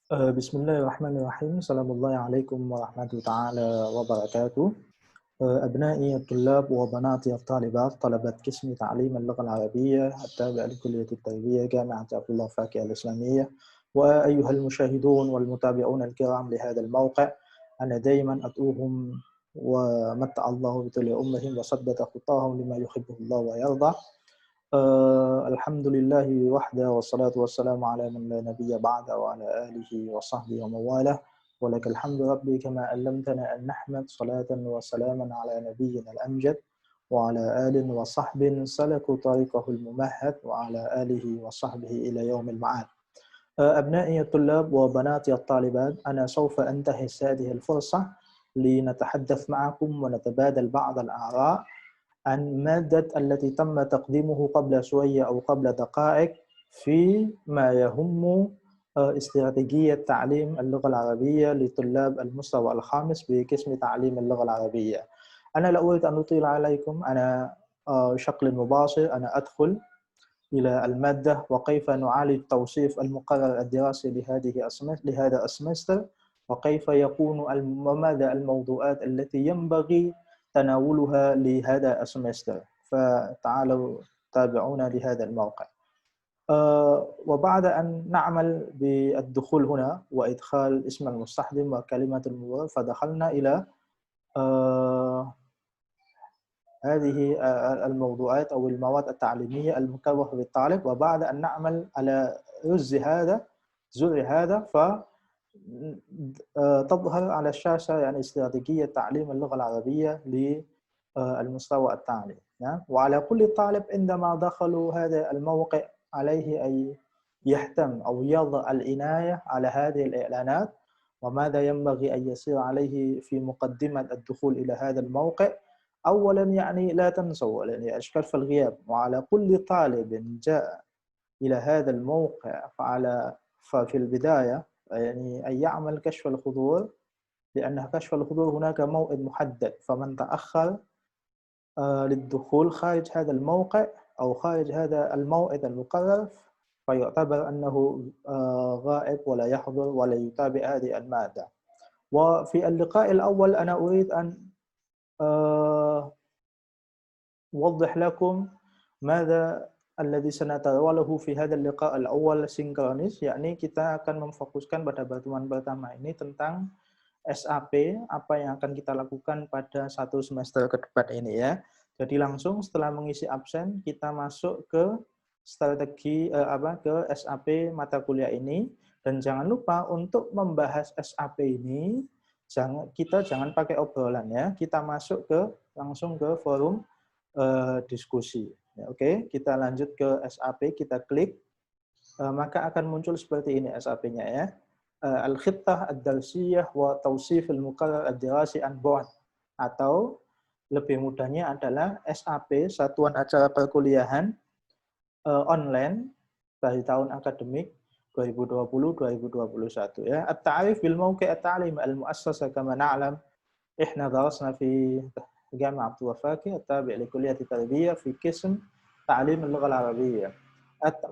بسم الله الرحمن الرحيم. سلام الله عليكم ورحمة تعالى وبركاته. أبنائي الطلاب وبناتي الطالبات، طلبة قسم تعليم اللغة العربية التابع لكلية التربية جامعة عبد الله فاكهة الإسلامية، وأيها المشاهدون والمتابعون الكرام لهذا الموقع، أنا دائما أدعوهم ومتع الله بطول أمهم وثبت خطاهم لما يحبه الله ويرضى. الحمد لله وحده والصلاة والسلام على من لا نبي بعد وعلى آله وصحبه ومن والاه، ولك الحمد ربي كما علمتنا أن نحمد صلاة وسلاما على نبينا الأمجد وعلى آل وصحب سلكوا طريقه الممهد وعلى آله وصحبه إلى يوم المعاد. أبنائي الطلاب وبناتي الطالبات، أنا سوف أنتهز هذه الفرصة لنتحدث معكم ونتبادل بعض الآراء عن المادة التي تم تقديمه قبل شوية أو قبل دقائق فيما يهم استراتيجية تعليم اللغة العربية لطلاب المستوى الخامس بقسم تعليم اللغة العربية. أنا لا أريد أن أطيل عليكم، أنا بشكل مباشر أنا أدخل إلى المادة وكيف نعالج توصيف المقرر الدراسي لهذا السمستر، وكيف يكون وماذا الموضوعات التي ينبغي تناولها لهذا السمستر. فتعالوا تابعونا لهذا الموقع. وبعد أن نعمل بالدخول هنا وإدخال اسم المستخدم وكلمة المرور، فدخلنا إلى هذه الموضوعات أو المواد التعليمية المكوّفة للطالب. وبعد أن نعمل على زر هذا فتظهر على الشاشة يعني استراتيجية تعليم اللغة العربية للمستوى الثاني. وعلى كل طالب عندما دخلوا هذا الموقع عليه أن يهتم أو يضع العناية على هذه الإعلانات وماذا ينبغي أن يصير عليه في مقدمة الدخول إلى هذا الموقع. أولا يعني لا تنسوا يعني كشف الغياب، وعلى كل طالب جاء إلى هذا الموقع ففي البداية يعني أن يعمل كشف الحضور، لأن كشف الحضور هناك موعد محدد، فمن تأخر للدخول خارج هذا الموقع أو خارج هذا الموعد المقرر فيعتبر أنه غائب ولا يحضر ولا يتابع هذه المادة. وفي اللقاء الأول أنا أريد أن أوضح لكم ماذا الذي سنتناوله في هذا اللقاء الأول sinkronis, yakni kita akan memfokuskan pada pertemuan pertama ini tentang SAP, apa yang akan kita lakukan pada satu semester ke depan ini ya. Jadi langsung setelah mengisi absen kita masuk ke strategi ke SAP mata kuliah ini. Dan jangan lupa untuk membahas SAP ini kita jangan pakai obrolan ya, kita masuk langsung ke forum diskusi. Ya, oke, kita lanjut ke SAP, kita klik, maka akan muncul seperti ini SAP-nya ya. Al-Khittah Ad-Darsiyah wa Tawsif Al-Muqarrar Ad-Dirasi an Bu'd, atau lebih mudahnya adalah SAP, Satuan Acara Perkuliahan Online dari tahun akademik 2020-2021 ya. At-ta'rif bil mawqi' at-ta'lim al-mu'assasah kama na'lam. إحنا درسنا في جامعة عبد الله فاكهة التابع لكلية التربية في قسم تعليم اللغة العربية.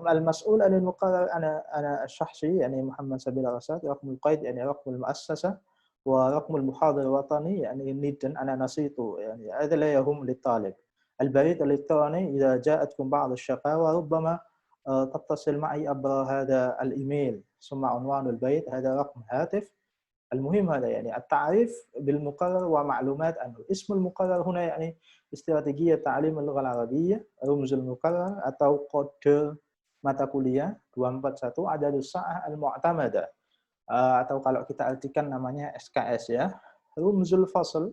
المسؤول عن المقرر أنا الشخصي يعني محمد سبيل رشاد، رقم القيد يعني رقم المؤسسة، ورقم المحاضر الوطني يعني نيدا أنا نسيته، يعني هذا لا يهم للطالب. البريد الإلكتروني إذا جاءتكم بعض الشكاوى ربما تتصل معي عبر هذا الإيميل، ثم عنوان البريد هذا رقم هاتف. المهم هذا يعني التعريف بالمقرر ومعلومات عنه. اسم المقرر هنا يعني استراتيجية تعليم اللغة العربية، رمز المقرر atau kode mata kuliah 241, adadus sa'ah al-mu'tamada, atau kalau kita artikan namanya SKS ya. Rumzul fasl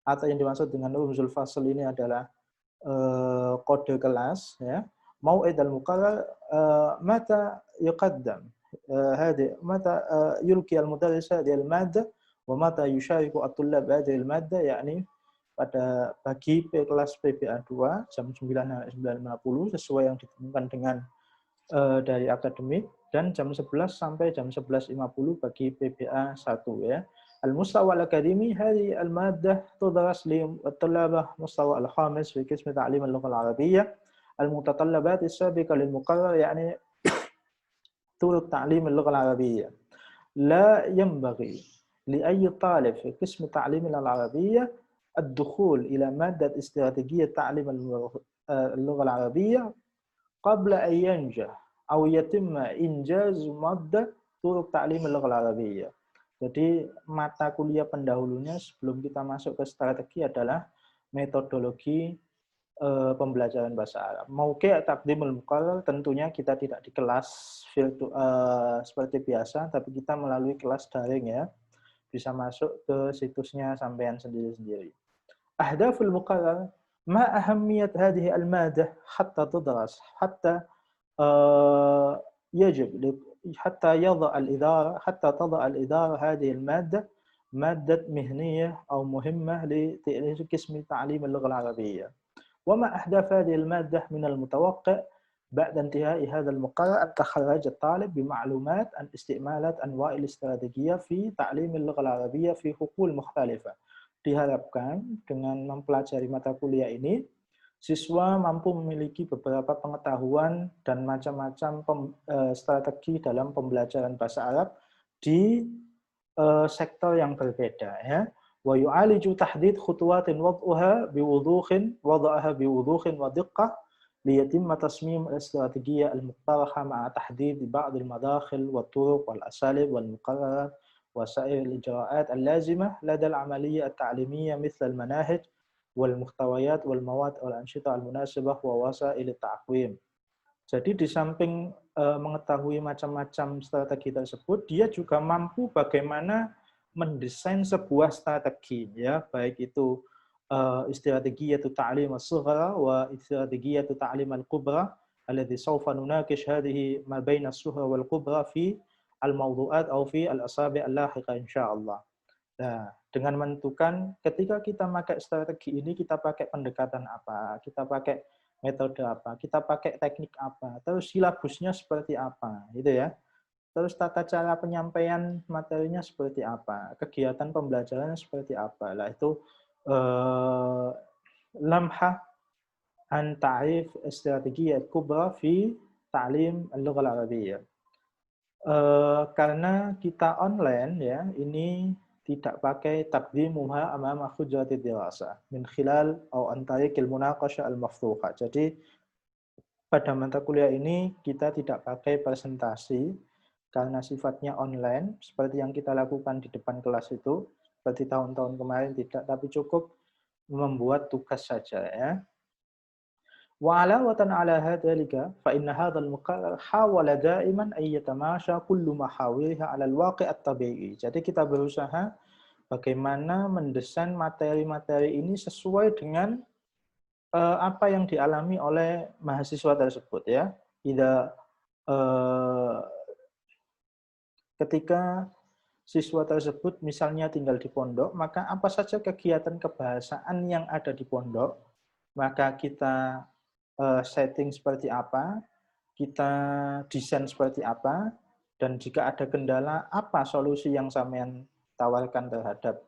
atau yang dimaksud dengan rumzul fasl ini adalah kode kelas ya. Mau'id al-muqarrar mata yuqaddam هذه متى يلقي المدرس هذه المادة ومتى يشارك الطلاب هذه المادة، يعني pada pagi kelas PPA 2 jam 9.50 sesuai yang ditentukan dengan dari akademik, dan jam 11 sampai jam 11.50 bagi PPA 1 ya. المستوى الأكاديمي هذه المادة تدرس للطلبة مستوى الخامس في قسم تعليم اللغة العربية. المتطلبات السابقة للمقرر يعني طرق تعليم اللغة العربية. لا ينبغي لأي طالب في قسم تعليم العربية الدخول إلى مادة استراتيجية تعليم اللغة العربية قبل أن ينجح أو يتم إنجاز مادة طرق تعليم اللغة العربية. Jadi mata kuliah pendahulunya sebelum kita masuk ke strategi adalah metodologi pembelajaran bahasa Arab. Mauqi' taqdimul muqarrar tentunya kita tidak di kelas seperti biasa, tapi kita melalui kelas daring ya. Bisa masuk ke situsnya sampean sendiri-sendiri. Ahdaful muqarrar, ma ahammiyat hadhihi al-madah hatta tudras, hatta يجب حتى يضع الإدارة حتى تضع الإدارة هذه المادة مادة مهنية أو مهمة لقسم تعليم اللغة العربية. وما أهداف هذه المادة؟ من المتوقع بعد انتهاء هذا المقرر أن تخرج الطالب بمعلومات عن استعمالات أنواع الاستراتيجية في تعليم اللغة العربية في حقول مختلفة. Diharapkan dengan mempelajari mata kuliah ini, siswa mampu memiliki beberapa pengetahuan dan macam-macam strategi dalam pembelajaran bahasa Arab di sektor yang berbeda ya. Wa yu'aliju tahdid khutuwatin wad'aha biwudukhin wa diqqah liyatimma tasmim al-istrategiyyah al-muqtaraha ma'a tahdid ba'd al-madakhil wa turuq wal asalib wal muqarrarat wa sa'ir al-ijra'at al-lazimah lada al-'amaliyya at-ta'limiyya mithla al-manahij wal muhtawayat wal mawad wal ansyita al-munasibah wa wasail at-ta'qwim. Jadi di samping mengetahui macam-macam strategi tersebut, dia juga mampu bagaimana mendesain sebuah strategi, ya, baik itu istratégiyatu ta'lim as-sughra wa istratégiyatu ta'lim al-kubra alladhi sawfa nunaqish hadhihi ma baina as-sughra wal kubra fi al-mawdu'at aw fi al-asabi' al-lahiqa insyaallah. Nah, dengan menentukan ketika kita pakai strategi ini, kita pakai pendekatan apa, kita pakai metode apa, kita pakai teknik apa, terus silabusnya seperti apa, gitu ya. Terus tata cara penyampaian materinya seperti apa, kegiatan pembelajarannya seperti apa. Lah itu lamhah an ta'rif strategi kubra fi ta'lim al-lugha al-arabiyyah. Karena kita online ya, ini tidak pakai taqdimuha amama hujjati dirasa min khilal atau an tariqil munaqashah al-maftuha. Jadi pada mata kuliah ini kita tidak pakai presentasi karena sifatnya online seperti yang kita lakukan di depan kelas itu, seperti tahun-tahun kemarin tidak, tapi cukup membuat tugas saja ya. Wa alawatan ala hadzalika fa inna hadzal muqarrar hawala da'iman ay yatamasha kullu mahawirha 'ala al-waqi' at-tabi'i. Jadi kita berusaha bagaimana mendesain materi-materi ini sesuai dengan apa yang dialami oleh mahasiswa tersebut ya. Ketika siswa tersebut misalnya tinggal di pondok, maka apa saja kegiatan kebahasaan yang ada di pondok, maka kita setting seperti apa, kita desain seperti apa, dan jika ada kendala, apa solusi yang sampean tawarkan terhadap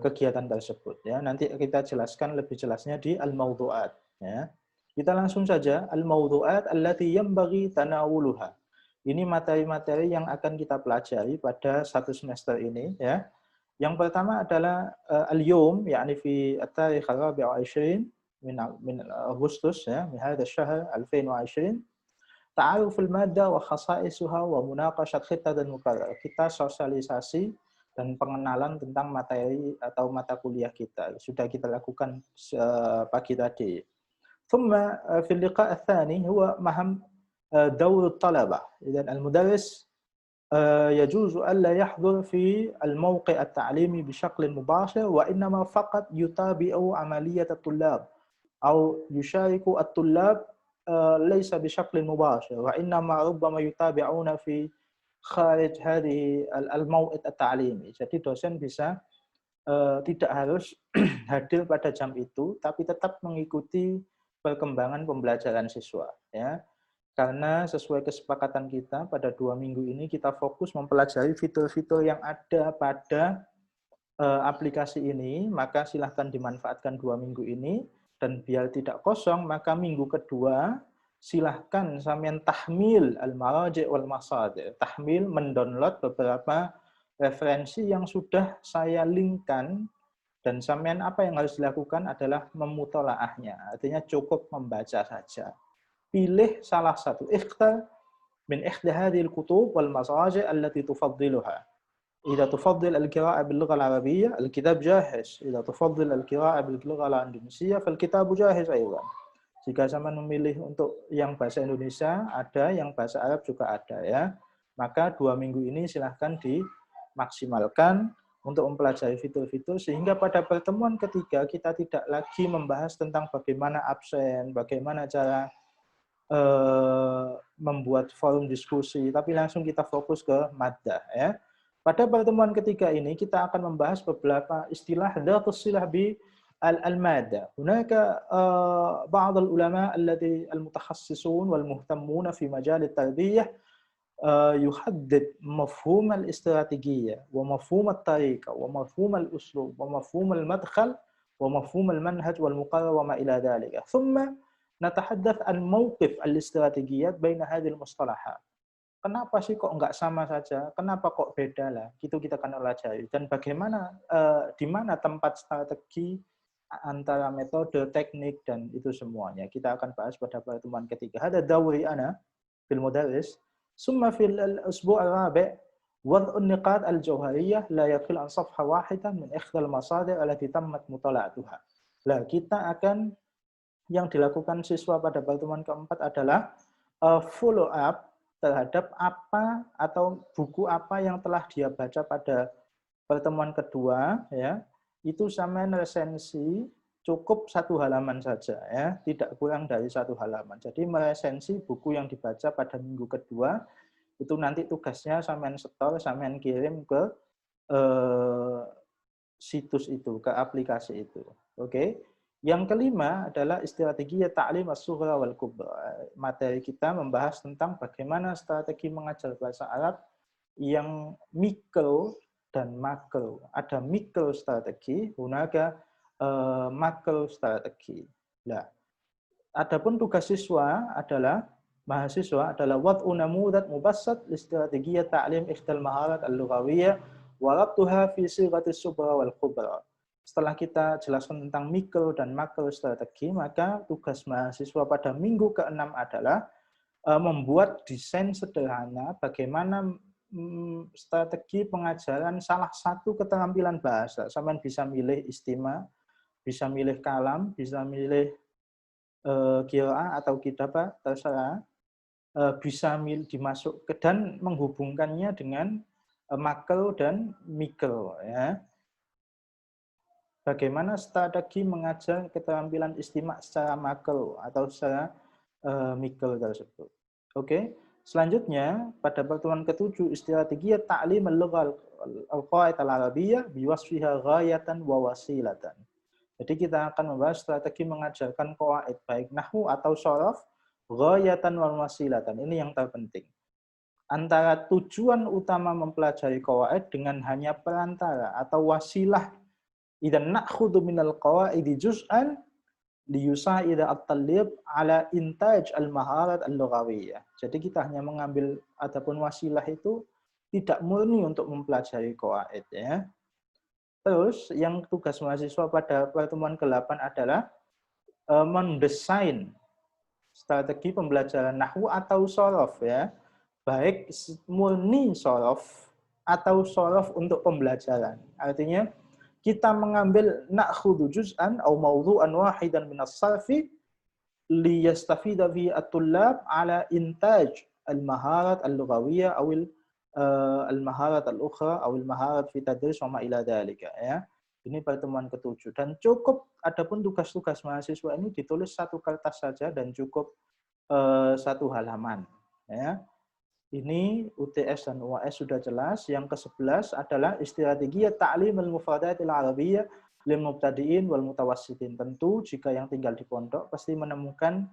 kegiatan tersebut. Ya, nanti kita jelaskan lebih jelasnya di al-mawdu'at. Ya. Kita langsung saja, al-mawdu'at allati yanbaghi tanawuluha. Ini materi-materi yang akan kita pelajari pada satu semester ini. Ya. Yang pertama adalah al-yawm, yakni fi at-tarikh al-rabi' wa 20 min Agustus, ya, min hadha asy-syahr 2020. Ta'aruf al-madda wa khasa'isuha wa munaqashat khittat al-muqarrar. Kita sosialisasi dan pengenalan tentang materi atau mata kuliah kita. Sudah kita lakukan pagi tadi. ثم في اللقاء الثاني هو مهم دور الطلبة. إذن المدرس يجوز ألا يحضر في الموقع التعليمي بشكل مباشر وإنما فقط يتابع عملية الطلاب أو يشارك الطلاب ليس بشكل مباشر وإنما ربما يتابعون في خارج هذه الموعد التعليمي. Jadi dosen bisa tidak harus hadir pada jam itu, tapi tetap mengikuti perkembangan pembelajaran siswa. Ya. Karena sesuai kesepakatan kita pada 2 minggu ini kita fokus mempelajari fitur-fitur yang ada pada aplikasi ini, maka silahkan dimanfaatkan 2 minggu ini, dan biar tidak kosong, maka minggu kedua silahkan sampean tahmil al-maraji' wal masadir. Tahmil, mendownload beberapa referensi yang sudah saya linkkan, dan sampean apa yang harus dilakukan adalah memutolaahnya. Artinya cukup membaca saja. Pilih salah satu. Ikhtar min ihda hadhil kutub wal masaji' allati tufaddiluha. إذا تفضل القراءة باللغة العربية الكتاب جاهز. إذا تفضل القراءة باللغة الإندونيسية فالكتاب جاهز أيضا. Jika sama memilih untuk yang bahasa Indonesia ada, yang bahasa Arab juga ada ya. Maka 2 minggu ini silahkan dimaksimalkan untuk mempelajari fitur-fitur sehingga pada pertemuan ketiga kita tidak lagi membahas tentang bagaimana absen, bagaimana cara membuat forum diskusi, tapi langsung kita fokus ke maddah ya. Pada pertemuan ketiga ini kita akan membahas beberapa istilah dhatus silah bi al-maddah. Hunaka ba'd al-ulama alladhi al-mutakhassisun wal muhtammun fi majal at-tarbiyah yuhaddid mafhum al-istrategiyyah wa mafhum at-tariqah wa mafhum al-uslub wa mafhum al-madkhal wa mafhum al-manhaj wal muqarrar wa ma ila dhalika. Thumma natahaddath an mawqif al-istrategiyyat baina hadhihi al-mustalahat. Kenapa sih kok nggak sama saja? Kenapa kok beda lah? Itu kita akan pelajari. Dan bagaimana, di mana tempat strategi antara metode, teknik, dan itu semuanya. Kita akan bahas pada pertemuan ketiga. Hada dawri ana fil mudarris. Summa fil usbu' al-rabi' wad'un niqat al-jawhariyah la yaqil an safha wahidah min ikhdal masadir allati tammat mutala'atuha. Lah, kita akan, yang dilakukan siswa pada pertemuan keempat adalah follow up terhadap apa atau buku apa yang telah dia baca pada pertemuan kedua ya, itu sama resensi cukup 1 halaman saja ya, tidak kurang dari 1 halaman. Jadi meresensi buku yang dibaca pada minggu kedua, itu nanti tugasnya sampean setor, sampean kirim ke situs itu, ke aplikasi itu. Oke. Yang kelima adalah strategi ta'lim as-sughra wal kubra. Materi kita membahas tentang bagaimana strategi mengajar bahasa Arab yang mikro dan makro. Ada mikro strategi, hunaka makro strategi. Nah, adapun tugas siswa adalah mahasiswa adalah wad'u namudzat mubassat li strategi ta'lim ihdal maharat al-lughawiyyah wa rabtuha fi sighatis sughra wal kubra. Setelah kita jelaskan tentang mikro dan makro strategi, maka tugas mahasiswa pada minggu ke-6 adalah membuat desain sederhana bagaimana strategi pengajaran salah satu keterampilan bahasa. Sampean bisa milih istima, bisa milih kalam, bisa milih qiraah atau kitabah, terserah. Bisa dimasuk dan menghubungkannya dengan makro dan mikro ya. Bagaimana strategi mengajar keterampilan istimak secara makro atau secara mikro tersebut. Oke. Selanjutnya pada pertemuan ke-7 strategi ta'lim al-lughah al-qawaid al-arabiyyah biwasfiha ghayatan wa wasilatan. Jadi kita akan membahas strategi mengajarkan qawaid baik nahwu atau sharaf ghayatan wa wasilatan. Ini yang terpenting. Antara tujuan utama mempelajari qawaid dengan hanya perantara atau wasilah. Idan na'khudhu minal qawaidi juz'an liyusa'ida at-talib ala intaj al-maharat al-lughawiyyah. Jadi kita hanya mengambil adapun wasilah itu tidak murni untuk mempelajari qawaid ya. Terus yang tugas mahasiswa pada pertemuan ke-8 adalah mendesain strategi pembelajaran nahwu atau shorof ya. Baik murni shorof atau shorof untuk pembelajaran. Artinya kita mengambil na'khudhu juz'an atau mawdu'an wahidan min as-sarfi liyastafida fi at-tullab ala intaj al-maharat al-lughawiyyah atau al-maharat al-ukhra atau al-maharat fi tadris wa ma ila dhalika ya. Ini pertemuan ke-7 dan cukup adapun tugas-tugas mahasiswa ini ditulis 1 kertas saja dan cukup 1 halaman ya. Ini UTS dan UAS sudah jelas. Yang ke-11 adalah strategi ta'lim al-mufradat al-arabiyyah lil mubtadi'in wal mutawassitin. Tentu jika yang tinggal di pondok pasti menemukan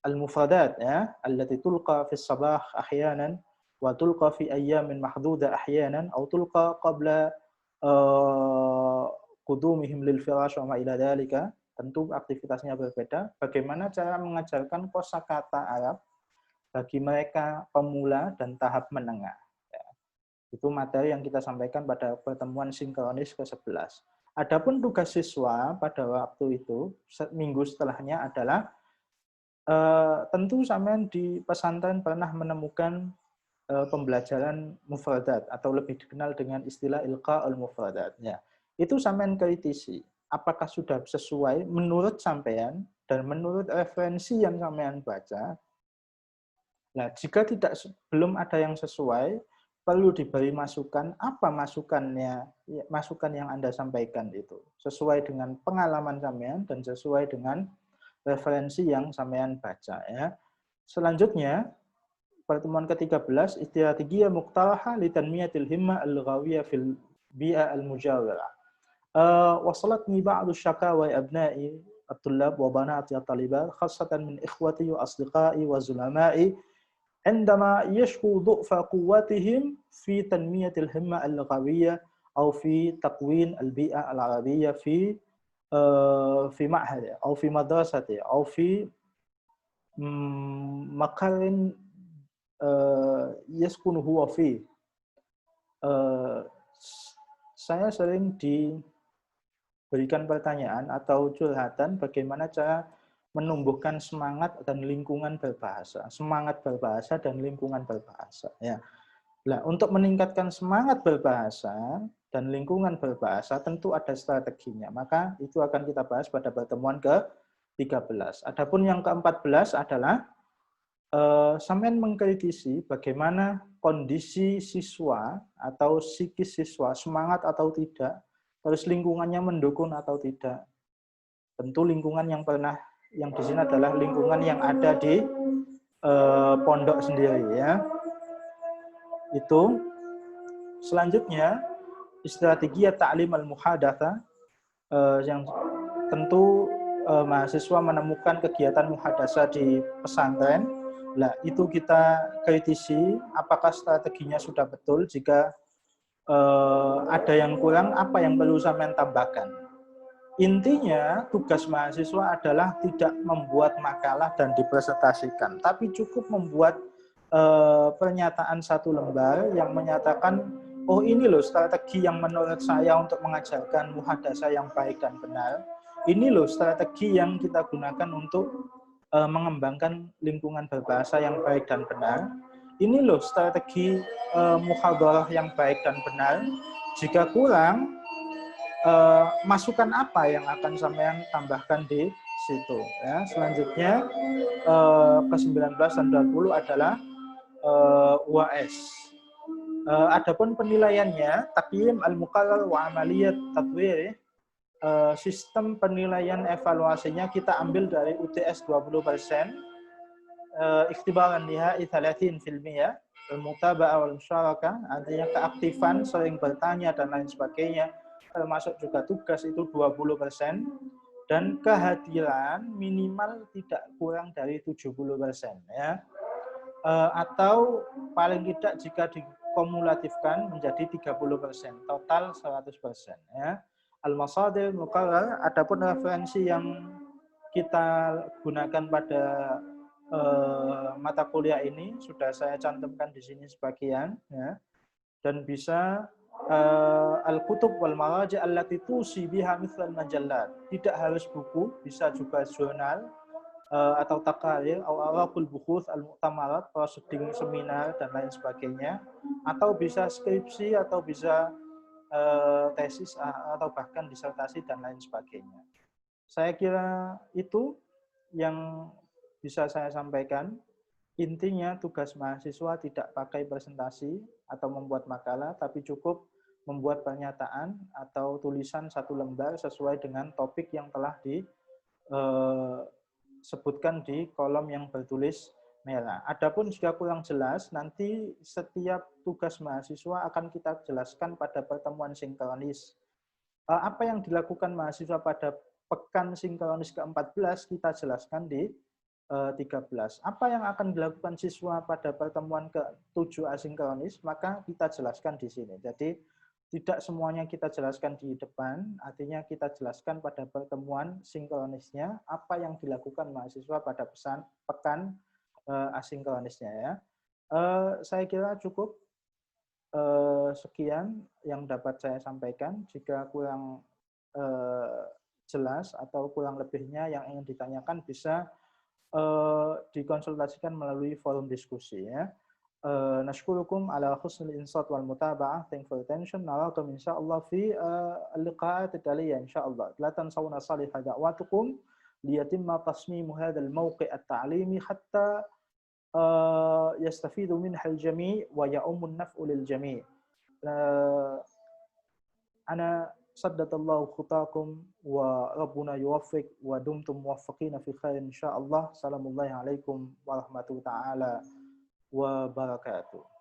al-mufradat ya, allati tulqa fi sabah ahyanan wa tulqa fi ayyamin mahduda ahyanan atau tulqa qabla qudumihim lil firash wa ma ila dhalika. Tentu aktivitasnya berbeda. Bagaimana cara mengajarkan kosakata Arab bagi mereka pemula dan tahap menengah. Ya. Itu materi yang kita sampaikan pada pertemuan sinkronis ke-11. Adapun tugas siswa pada waktu itu, minggu setelahnya adalah, tentu sampean di pesantren pernah menemukan pembelajaran mufradat atau lebih dikenal dengan istilah ilqa'ul mufradat. Ya. Itu sampean kritisi. Apakah sudah sesuai menurut sampean dan menurut referensi yang sampean baca. Nah, jika belum ada yang sesuai, perlu diberi masukan. Apa masukannya? Masukan yang Anda sampaikan itu sesuai dengan pengalaman sampean dan sesuai dengan referensi yang sampean baca. Ya. Selanjutnya, pertemuan ke-13, istirategi muqtaraha li tanmiyatil himmah al-ghawiyah fil bi'a al-mujawirah. Wasalatni ba'du syakawa abna'i at-tullab wa banati at-talibat khassatan min ikhwati wa asdiqai wa zulama'i عندما يشكو ضعف قوتهم في تنمية الهمة اللغوية أو في تكوين البيئة العربية في معهد أو في مدرسة أو في مقر يسكن هو فيه. Saya sering diberikan pertanyaan atau curhatan bagaimana cara menumbuhkan semangat dan lingkungan berbahasa, semangat berbahasa dan lingkungan berbahasa. Ya. Nah, untuk meningkatkan semangat berbahasa dan lingkungan berbahasa tentu ada strateginya. Maka itu akan kita bahas pada pertemuan ke-13. Adapun yang ke-14 adalah sampean mengkritisi bagaimana kondisi siswa atau psikis siswa, semangat atau tidak, terus lingkungannya mendukung atau tidak. Tentu lingkungan yang di sini adalah lingkungan yang ada di pondok sendiri, ya. Itu. Selanjutnya, strategi ta'lim al-muhadatsa, yang tentu mahasiswa menemukan kegiatan muhadasah di pesantren. Nah, itu kita kritisi apakah strateginya sudah betul. Jika ada yang kurang, apa yang perlu sampean tambahkan. Intinya, tugas mahasiswa adalah tidak membuat makalah dan dipresentasikan, tapi cukup membuat pernyataan satu lembar yang menyatakan, oh ini loh strategi yang menurut saya untuk mengajarkan muhadasah yang baik dan benar. Ini loh strategi yang kita gunakan untuk mengembangkan lingkungan berbahasa yang baik dan benar. Ini loh strategi muhadharah yang baik dan benar. Jika kurang, masukan apa yang akan sampean tambahkan di situ. Ya. Selanjutnya, ke-19 dan 20 adalah UAS. Adapun penilaiannya, taqyim al-muqarrar wa amaliyat tatwir, sistem penilaian evaluasinya kita ambil dari UTS 20%, ikhtibaran nihai 30%, al-mutaba'ah wal musyarakah, artinya keaktifan, sering bertanya dan lain sebagainya, termasuk juga tugas itu 20%, dan kehadiran minimal tidak kurang dari 70%, ya. Atau paling tidak jika dikumulatifkan menjadi 30%, total 100%, ya. Al-masadir muqarrar, adapun referensi yang kita gunakan pada mata kuliah ini sudah saya cantumkan di sini sebagian, ya. Dan bisa al-kutub wal maraji' allati tusi biha mithlal majallat. Tidak harus buku, bisa juga jurnal atau taqarir atau awaqul bukhuth al-mu'tamarat, proceeding seminar dan lain sebagainya, atau bisa skripsi atau bisa tesis atau bahkan disertasi dan lain sebagainya. Saya kira itu yang bisa saya sampaikan. Intinya tugas mahasiswa tidak pakai presentasi atau membuat makalah, tapi cukup membuat pernyataan atau tulisan satu lembar sesuai dengan topik yang telah disebutkan di kolom yang bertulis merah. Adapun jika kurang jelas, nanti setiap tugas mahasiswa akan kita jelaskan pada pertemuan sinkronis. Apa yang dilakukan mahasiswa pada pekan sinkronis ke-14 kita jelaskan di 13. Apa yang akan dilakukan siswa pada pertemuan ke-7 asinkronis, maka kita jelaskan di sini. Jadi tidak semuanya kita jelaskan di depan, artinya kita jelaskan pada pertemuan sinkronisnya apa yang dilakukan mahasiswa pada pekan asinkronisnya ya. Saya kira cukup sekian yang dapat saya sampaikan. Jika kurang jelas atau kurang lebihnya yang ingin ditanyakan bisa dikonsultasikan melalui forum diskusi ya. نشكركم على حسن الإنصات والمتابعة. Thank for attention. نراكم إن شاء الله في اللقاءات التالية إن شاء الله. لا تنسون صالح دعواتكم ليتم تصميم هذا الموقع التعليمي حتى يستفيد منه الجميع ويعم النفع للجميع. أنا سدد الله خطاكم وربنا يوفق ودمتم موفقين في خير إن شاء الله. سلام الله عليكم ورحمة الله تعالى وبركاته.